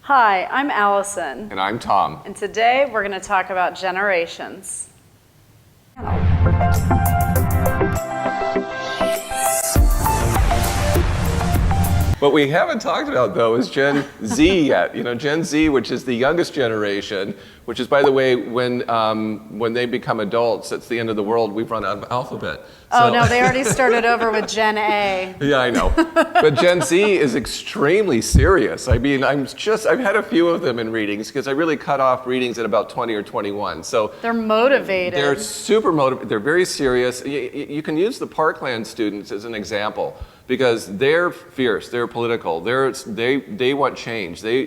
Hi, I'm Allison. And I'm Tom. And today we're going to talk about generations. What we haven't talked about, though, is Gen Z yet. You know, Gen Z, which is the youngest generation, which is, by the way, when they become adults, it's the end of the world. We've run out of alphabet. Oh, no, they already started over with Gen A. Yeah, I know. But Gen Z is extremely serious. I mean, I've had a few of them in readings because I really cut off readings at about 20 or 21. So they're motivated. They're super motivated. They're very serious. You can use the Parkland students as an example because they're fierce. They're political. They want change. They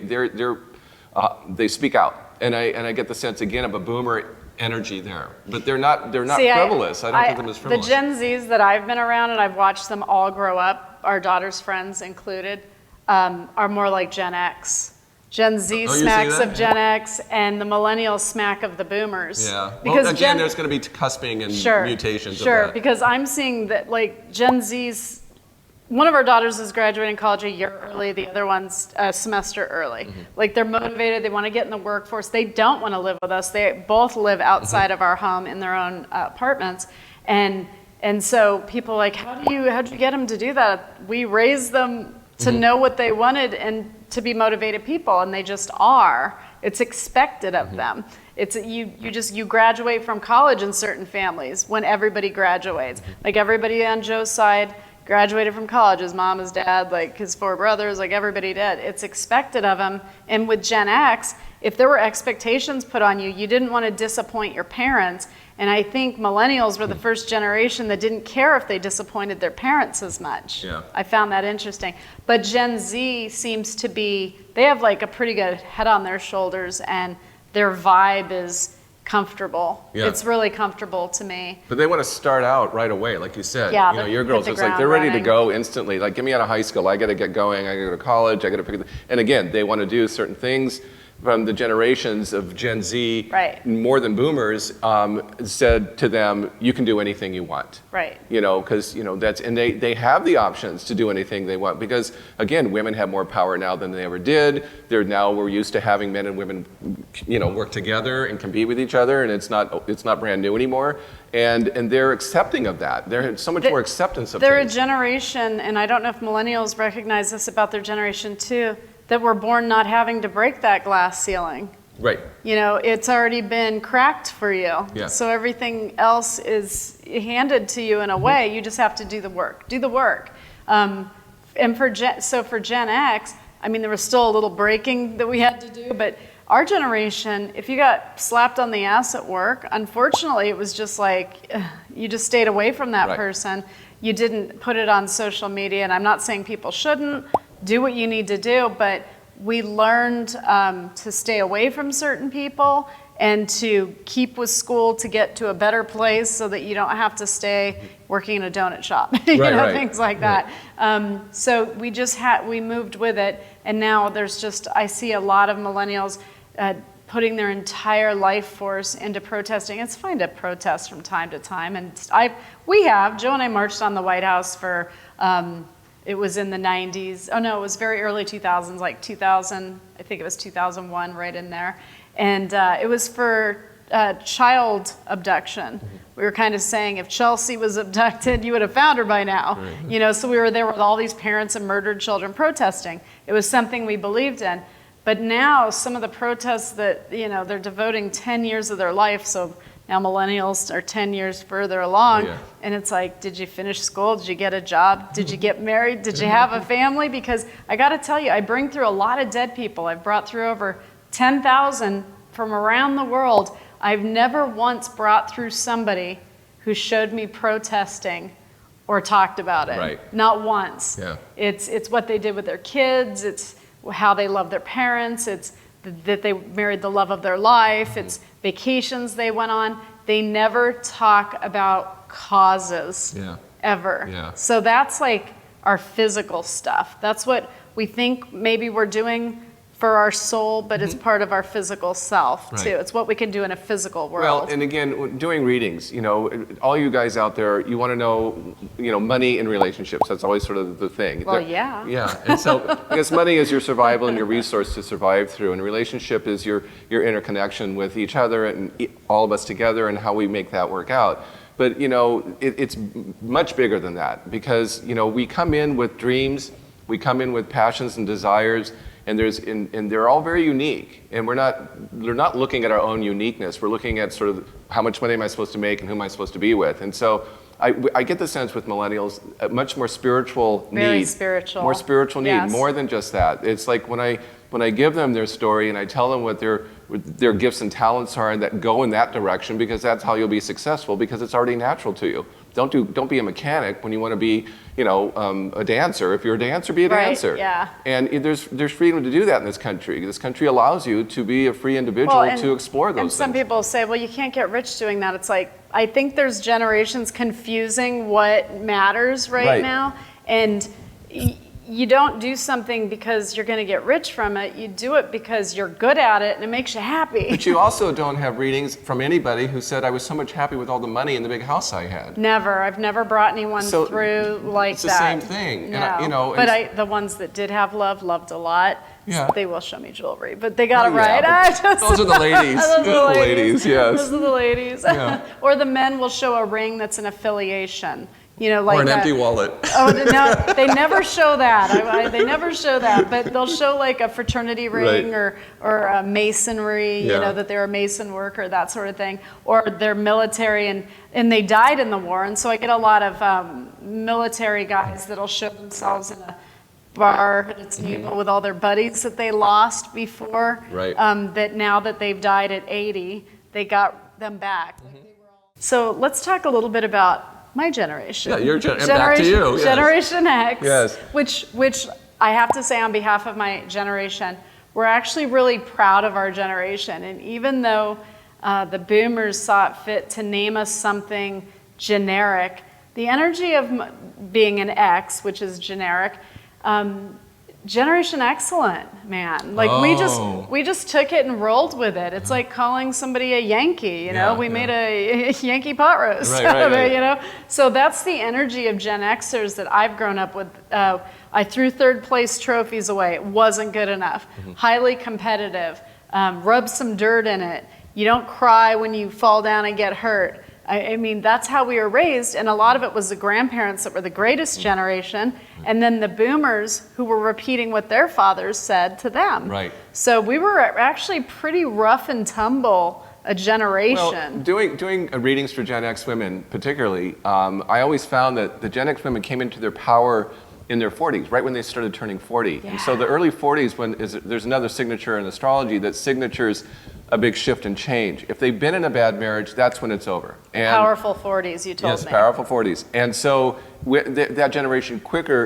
speak out. And I get the sense again of a boomer energy there, but they're not frivolous. I don't think them as frivolous. The Gen Zs that I've been around and I've watched them all grow up, our daughter's friends included, are more like Gen X. Gen Z smacks of Gen X, and the millennials smack of the boomers. Yeah. Because well, again, there's going to be cusping and mutations. Sure. Of that. Because I'm seeing that like Gen Zs. One of our daughters is graduating college a year early, the other one's a semester early. Mm-hmm. Like they're motivated, they want to get in the workforce. They don't want to live with us. They both live outside of our home in their own apartments. And so people are like, how'd you get them to do that? We raised them to know what they wanted and to be motivated people, and they just are. It's expected of them. It's you graduate from college in certain families when everybody graduates. Like everybody on Joe's side graduated from college, his mom, his dad, like his 4 brothers, like everybody did. It's expected of them. And with Gen X, if there were expectations put on you, you didn't want to disappoint your parents. And I think millennials were the first generation that didn't care if they disappointed their parents as much. Yeah. I found that interesting. But Gen Z seems to be, they have like a pretty good head on their shoulders and their vibe is comfortable. Yeah. It's really comfortable to me. But they want to start out right away, like you said. Yeah, you know, your girls, it's like they're ready to go instantly. Like, get me out of high school. I got to get going. I got to go to college. I got to pick. And again, they want to do certain things. From the generations of Gen Z, more than boomers, said to them, "You can do anything you want." Right. You know, because they have the options to do anything they want because again, women have more power now than they ever did. We're used to having men and women, work together and compete with each other, and it's not brand new anymore. And they're accepting of that. There's so much more acceptance of things. They're a generation, and I don't know if millennials recognize this about their generation too, that were born not having to break that glass ceiling. Right. It's already been cracked for you. Yeah. So everything else is handed to you in a way. You just have to do the work. And for Gen X, I mean, there was still a little breaking that we had to do, but our generation, if you got slapped on the ass at work, unfortunately, it was just like, you just stayed away from that person. You didn't put it on social media, and I'm not saying people shouldn't. Do what you need to do, but we learned to stay away from certain people and to keep with school to get to a better place so that you don't have to stay working in a donut shop, things like that. So we moved with it, and now I see a lot of millennials putting their entire life force into protesting. It's fine to protest from time to time, and Joe and I marched on the White House for. It was in the 90s. Oh no, it was very early 2000s, like 2000, I think it was 2001, right in there. And it was for child abduction. We were kind of saying if Chelsea was abducted, you would have found her by now. Right. So we were there with all these parents of murdered children protesting. It was something we believed in. But now some of the protests that, they're devoting 10 years of their life, so now millennials are 10 years further along, and it's like, did you finish school? Did you get a job? Did you get married? Did you have a family? Because I got to tell you, I bring through a lot of dead people. I've brought through over 10,000 from around the world. I've never once brought through somebody who showed me protesting or talked about it. Right. Not once. Yeah. It's what they did with their kids. It's how they love their parents. It's that they married the love of their life. It's vacations they went on. They never talk about causes ever. Yeah. So that's like our physical stuff. That's what we think maybe we're doing for our soul, but it's part of our physical self too. Right. It's what we can do in a physical world. Well, and again, doing readings, all you guys out there, you want to know, money in relationships. That's always sort of the thing. Well, yeah. Yeah, and so because money is your survival and your resource to survive through, and a relationship is your interconnection with each other and all of us together and how we make that work out. But it's much bigger than that, because we come in with dreams, we come in with passions and desires. And they're all very unique, and they're not looking at our own uniqueness. We're looking at sort of how much money am I supposed to make and who am I supposed to be with. And so I get the sense with millennials, a much more spiritual need. Very spiritual. More spiritual need, Yes. more than just that. It's like when I give them their story and I tell them what their gifts and talents are and that go in that direction, because that's how you'll be successful, because it's already natural to you. Don't be a mechanic when you want to be, a dancer. If you're a dancer, be a dancer. Right, yeah. And there's freedom to do that in this country. This country allows you to be a free individual to explore those and things. some people say, well, you can't get rich doing that. It's like, I think there's generations confusing what matters right now. And you don't do something because you're going to get rich from it. You do it because you're good at it and it makes you happy. But you also don't have readings from anybody who said, I was so much happy with all the money in the big house I had. Never. I've never brought anyone through like that. It's the same thing. No. And but the ones that did have love loved a lot. Yeah. They will show me jewelry, but they got it right. Those are the ladies. Those are the ladies, yes. Those are the ladies. Yeah. Or the men will show a ring that's an affiliation. Like or an empty wallet. Oh, no, they never show that. They never show that, but they'll show like a fraternity ring or a masonry, that they're a mason worker, that sort of thing. Or they're military and they died in the war. And so I get a lot of military guys that'll show themselves in a bar at a table with all their buddies that they lost before. Right. That now that they've died at 80, they got them back. So let's talk a little bit about my generation. Yeah, your generation. Back to you. Yes. Generation X. Yes. Which I have to say on behalf of my generation, we're actually really proud of our generation. And even though the boomers saw it fit to name us something generic, the energy of being an X, which is generic, Generation Excellent, man. Like we just took it and rolled with it. It's like calling somebody a Yankee, we made a Yankee pot roast out of it, So that's the energy of Gen Xers that I've grown up with. I threw third place trophies away. It wasn't good enough. Highly competitive. Rub some dirt in it. You don't cry when you fall down and get hurt. I mean, that's how we were raised, and a lot of it was the grandparents that were the greatest generation, and then the boomers who were repeating what their fathers said to them. Right. So we were actually pretty rough and tumble a generation. Well, doing readings for Gen X women particularly, I always found that the Gen X women came into their power in their 40s, right when they started turning 40. Yeah. And so the early 40s, there's another signature in astrology that signatures a big shift and change. If they've been in a bad marriage, that's when it's over. And powerful 40s, you told me. Yes, powerful 40s. And so that generation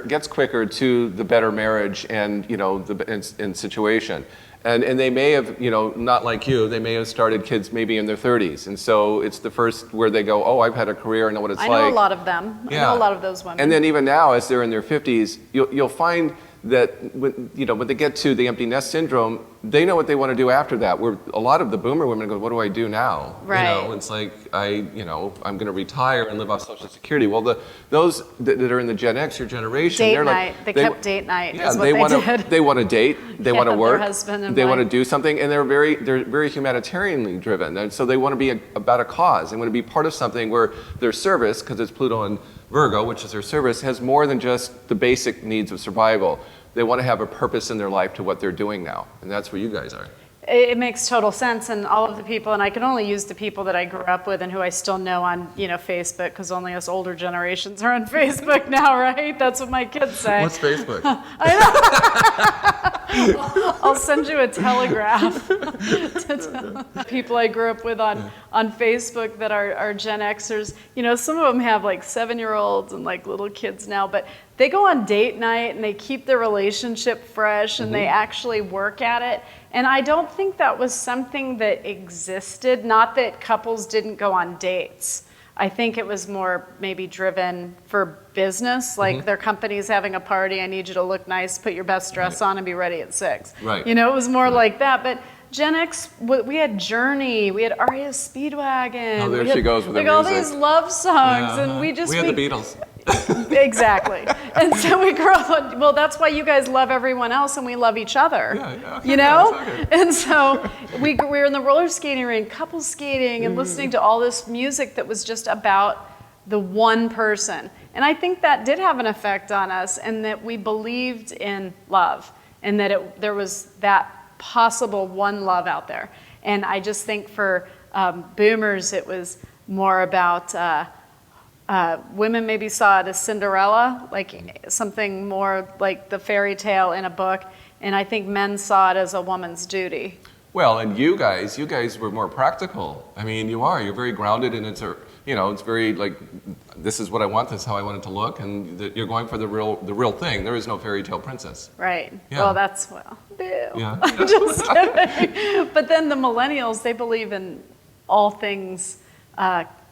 gets quicker to the better marriage and in situation. And they may have, not like you, they may have started kids maybe in their 30s. And so it's the first where they go, oh, I've had a career, I know what it's like. I know a lot of them. Yeah. I know a lot of those women. And then even now, as they're in their 50s, you'll find that when they get to the empty nest syndrome, they know what they want to do after that. Where a lot of the boomer women go, what do I do now? Right. It's like I'm going to retire and live off Social Security. Well, those that are in the Gen X, your generation, Date they're night. like They kept date night. Yeah, is what they did. They want to date. They want to Their work. husband and they want to wife. do something, and they're very humanitarianly driven, and so they want to be about a cause. They want to be part of something where their service, because it's Pluto and Virgo, which is their service, has more than just the basic needs of survival. They want to have a purpose in their life to what they're doing now, and that's where you guys are. It makes total sense, and all of the people, and I can only use the people that I grew up with and who I still know on, Facebook, because only us older generations are on Facebook now, right? That's what my kids say. What's Facebook? I know. I'll send you a telegraph to people I grew up with on Facebook that are Gen Xers. Some of them have like 7-year-olds and like little kids now, but they go on date night and they keep their relationship fresh and they actually work at it. And I don't think that was something that existed, not that couples didn't go on dates. I think it was more maybe driven for business, like their company's having a party, I need you to look nice, put your best dress on and be ready at 6. Right. You know, it was more like that. But Gen X, we had Journey, we had R.E.M. Speedwagon. Oh, there she goes with the like all music. these love songs, and we had the Beatles. Exactly. And so we grew up on, well, that's why you guys love everyone else and we love each other. Yeah, okay, you know? okay. And so we were in the roller skating rink, couple skating, and listening to all this music that was just about the one person. And I think that did have an effect on us, and that we believed in love, and that there was that possible one love out there. And I just think for boomers, it was more about women maybe saw it as Cinderella, like something more like the fairy tale in a book, and I think men saw it as a woman's duty. Well, and you guys were more practical. I mean, you're very grounded, and it's very like, this is what I want, this is how I want it to look, and you're going for the real thing. There is no fairy tale princess. Right. Yeah. Well, boo. Yeah. Just kidding. But then the millennials, they believe in all things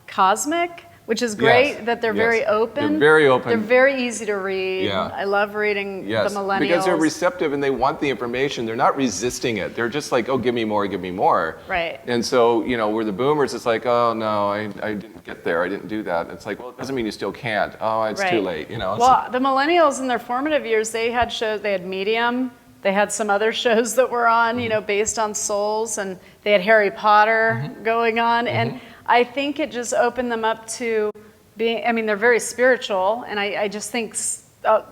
cosmic, which is great, that they're very open. They're very open. They're very easy to read. Yeah. I love reading the millennials. Because they're receptive and they want the information. They're not resisting it. They're just like, oh, give me more, give me more. Right. And so, we're the boomers, it's like, oh, no, I didn't get there. I didn't do that. It's like, well, it doesn't mean you still can't. Oh, it's too late. Well, the millennials in their formative years, they had shows, they had Medium. They had some other shows that were on, based on souls, and they had Harry Potter going on. And I think it just opened them up to being, they're very spiritual, and I just think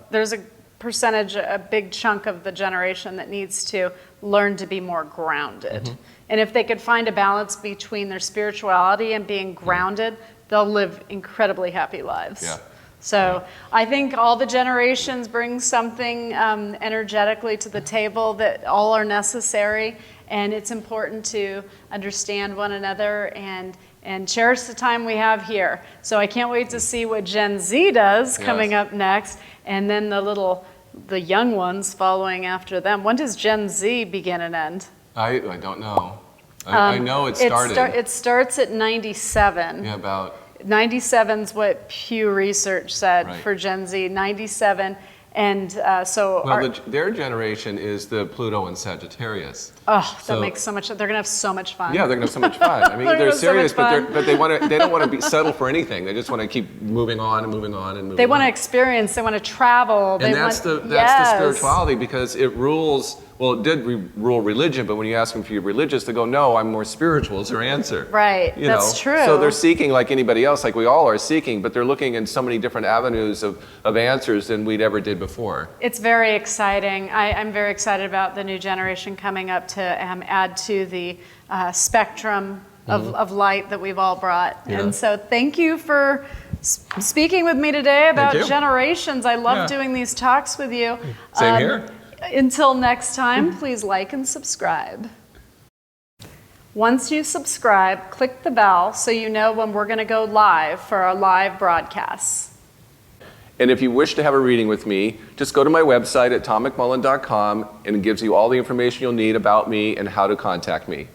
there's a percentage, a big chunk of the generation that needs to learn to be more grounded. And if they could find a balance between their spirituality and being grounded, they'll live incredibly happy lives. Yeah. So I think all the generations bring something energetically to the table that all are necessary, and it's important to understand one another and cherish the time we have here. So I can't wait to see what Gen Z does coming up next, and then the young ones following after them. When does Gen Z begin and end? I don't know. I know it started. It starts at 97. Yeah, about. 97's what Pew Research said for Gen Z, 97. And their generation is the Pluto and Sagittarius. Oh, that makes so much. They're gonna have so much fun. Yeah, they're gonna have so much fun. I mean, they're serious, so but they don't want to settle for anything. They just want to keep moving on and moving on and moving. They want to experience. They want to travel. And that's the spirituality, because it rules. Well, it did rule religion, but when you ask them if you're religious, they go, "No, I'm more spiritual." Is their answer? Right. That's true. So they're seeking like anybody else, like we all are seeking, but they're looking in so many different avenues of answers than we'd ever did before. It's very exciting. I'm very excited about the new generation coming up to add to the spectrum of light that we've all brought. Yeah. And so thank you for speaking with me today about generations. I love doing these talks with you. Same here. Until next time, please like and subscribe. Once you subscribe, click the bell so you know when we're going to go live for our live broadcasts. And if you wish to have a reading with me, just go to my website at tommcmullan.com, and it gives you all the information you'll need about me and how to contact me.